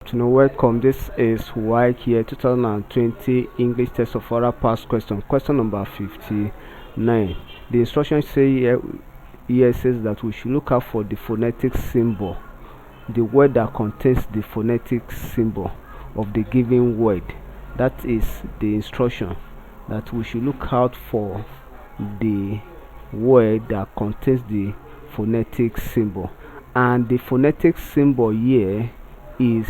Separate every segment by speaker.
Speaker 1: afternoon, welcome. This is Waec here, 2020 English test of oral past question. Question number 59. The instruction here says that we should look out for the phonetic symbol, the word that contains the phonetic symbol of the given word. That is the instruction, that we should look out for the word that contains the phonetic symbol. And the phonetic symbol here is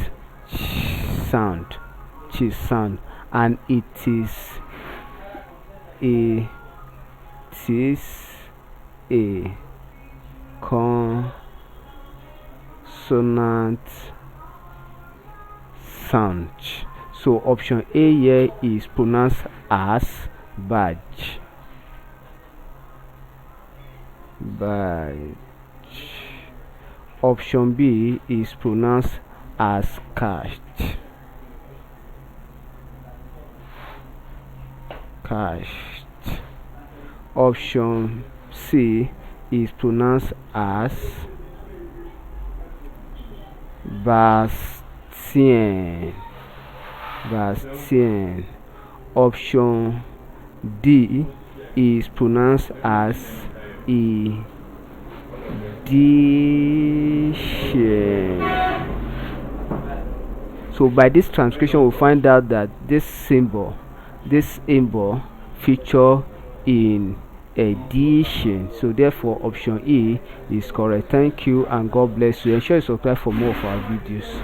Speaker 1: sound, and it is a consonant sound. So option A here is pronounced as badge. Option B is pronounced as cashed. Option C is pronounced as Bastien. Option D is pronounced as edition. So by this transcription we'll find out that this symbol feature in edition. So therefore option E is correct. Thank you and God bless you. Ensure you subscribe for more of our videos.